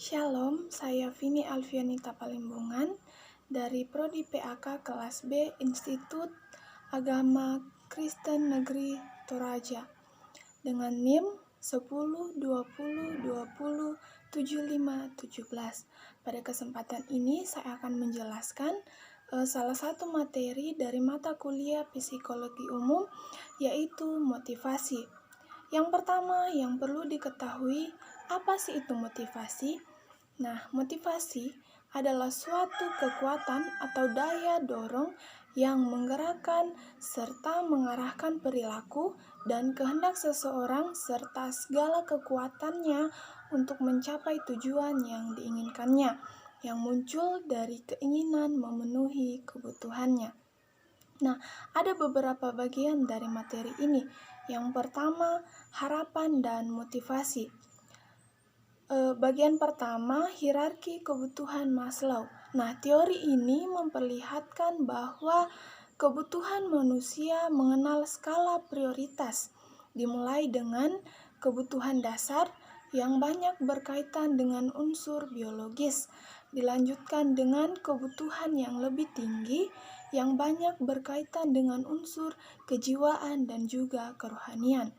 Shalom, saya Vini Alfianita Palimbungan dari Prodi PAK kelas B Institut Agama Kristen Negeri Toraja dengan NIM 10 20 20 75 17. Pada kesempatan ini saya akan menjelaskan salah satu materi dari mata kuliah Psikologi Umum, yaitu motivasi. Yang pertama yang perlu diketahui, apa sih itu motivasi? Nah, motivasi adalah suatu kekuatan atau daya dorong yang menggerakkan serta mengarahkan perilaku dan kehendak seseorang serta segala kekuatannya untuk mencapai tujuan yang diinginkannya, yang muncul dari keinginan memenuhi kebutuhannya. Nah, ada beberapa bagian dari materi ini. Yang pertama, harapan dan motivasi. Bagian pertama, hierarki kebutuhan Maslow. Nah, teori ini memperlihatkan bahwa kebutuhan manusia mengenal skala prioritas, dimulai dengan kebutuhan dasar yang banyak berkaitan dengan unsur biologis, dilanjutkan dengan kebutuhan yang lebih tinggi yang banyak berkaitan dengan unsur kejiwaan dan juga kerohanian.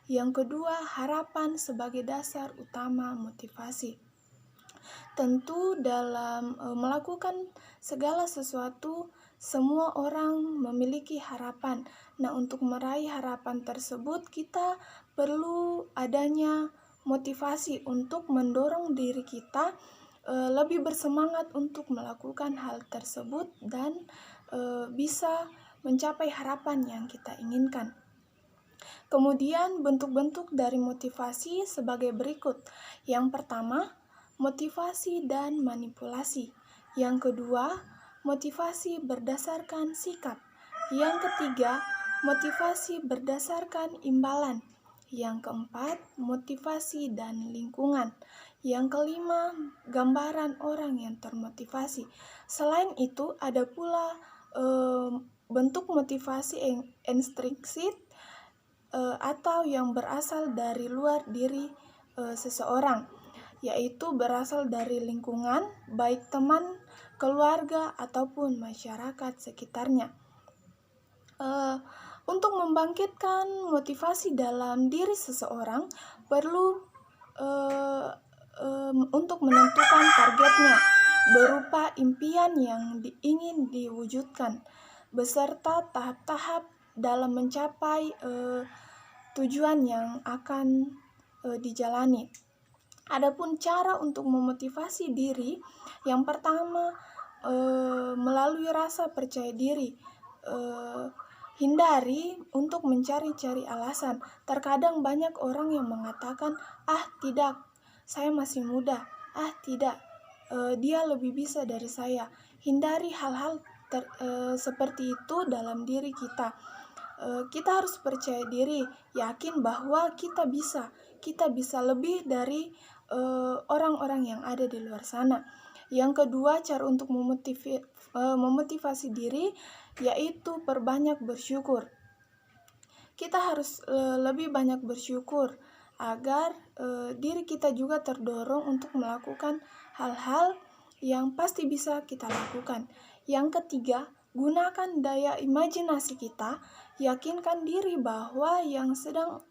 Yang kedua, harapan sebagai dasar utama motivasi. Tentu dalam melakukan segala sesuatu, semua orang memiliki harapan. Nah, untuk meraih harapan tersebut, kita perlu adanya motivasi untuk mendorong diri kita lebih bersemangat untuk melakukan hal tersebut dan bisa mencapai harapan yang kita inginkan. Kemudian bentuk-bentuk dari motivasi sebagai berikut. Yang pertama, motivasi dan manipulasi. Yang kedua, motivasi berdasarkan sikap. Yang ketiga, motivasi berdasarkan imbalan. Yang keempat, motivasi dan lingkungan. Yang kelima, gambaran orang yang termotivasi. Selain itu, ada pula bentuk motivasi intrinsik atau yang berasal dari luar diri seseorang, yaitu berasal dari lingkungan, baik teman, keluarga, ataupun masyarakat sekitarnya. Untuk membangkitkan motivasi dalam diri seseorang, perlu untuk menentukan targetnya berupa impian yang ingin diwujudkan, beserta tahap-tahap dalam mencapai tujuan yang akan dijalani. Adapun cara untuk memotivasi diri, yang pertama melalui rasa percaya diri. Hindari untuk mencari-cari alasan. Terkadang banyak orang yang mengatakan, tidak, saya masih muda. Tidak, dia lebih bisa dari saya. Hindari hal-hal seperti itu dalam diri kita. Kita harus percaya diri, yakin bahwa kita bisa lebih dari orang-orang yang ada di luar sana. Yang kedua, cara untuk memotivasi diri yaitu perbanyak bersyukur. Kita harus lebih banyak bersyukur agar diri kita juga terdorong untuk melakukan hal-hal yang pasti bisa kita lakukan. Yang ketiga, gunakan daya imajinasi kita. Yakinkan diri bahwa yang sedang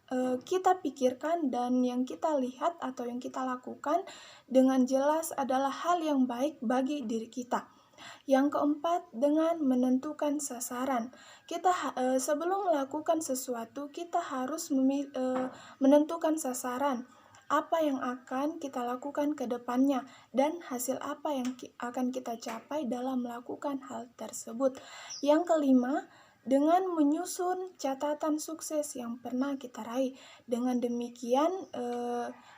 kita pikirkan dan yang kita lihat atau yang kita lakukan dengan jelas adalah hal yang baik bagi diri kita. Yang keempat, dengan menentukan sasaran. Kita sebelum melakukan sesuatu, kita harus menentukan sasaran. Apa yang akan kita lakukan ke depannya dan hasil apa yang akan kita capai dalam melakukan hal tersebut. Yang kelima, dengan menyusun catatan sukses yang pernah kita raih. Dengan demikian,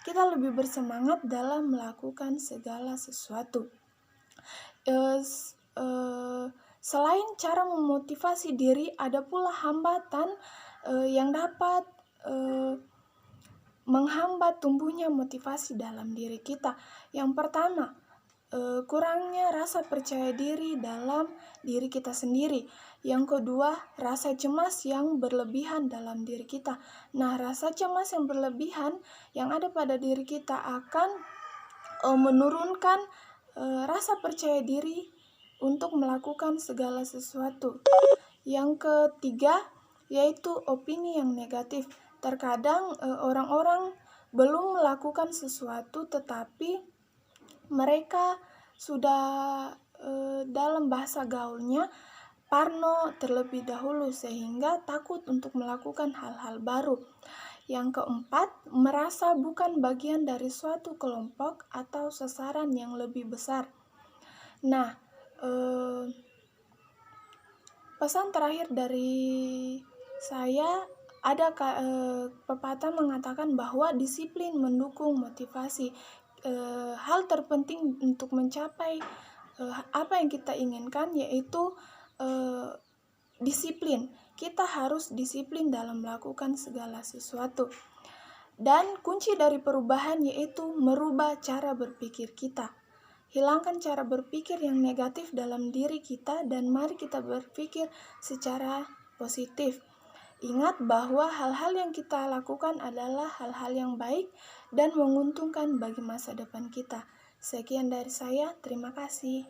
kita lebih bersemangat dalam melakukan segala sesuatu. Selain cara memotivasi diri, ada pula hambatan yang dapat menghambat tumbuhnya motivasi dalam diri kita. Yang pertama, kurangnya rasa percaya diri dalam diri kita sendiri. Yang kedua, rasa cemas yang berlebihan dalam diri kita. Nah, rasa cemas yang berlebihan yang ada pada diri kita akan menurunkan rasa percaya diri untuk melakukan segala sesuatu. Yang ketiga, yaitu opini yang negatif. Terkadang orang-orang belum melakukan sesuatu tetapi mereka sudah dalam bahasa gaulnya parno terlebih dahulu sehingga takut untuk melakukan hal-hal baru. Yang keempat, merasa bukan bagian dari suatu kelompok atau sasaran yang lebih besar. Nah, pesan terakhir dari saya, ada pepatah mengatakan bahwa disiplin mendukung motivasi. Hal terpenting untuk mencapai apa yang kita inginkan yaitu disiplin. Kita harus disiplin dalam melakukan segala sesuatu. Dan kunci dari perubahan yaitu merubah cara berpikir kita. Hilangkan cara berpikir yang negatif dalam diri kita dan mari kita berpikir secara positif. Ingat bahwa hal-hal yang kita lakukan adalah hal-hal yang baik dan menguntungkan bagi masa depan kita. Sekian dari saya, terima kasih.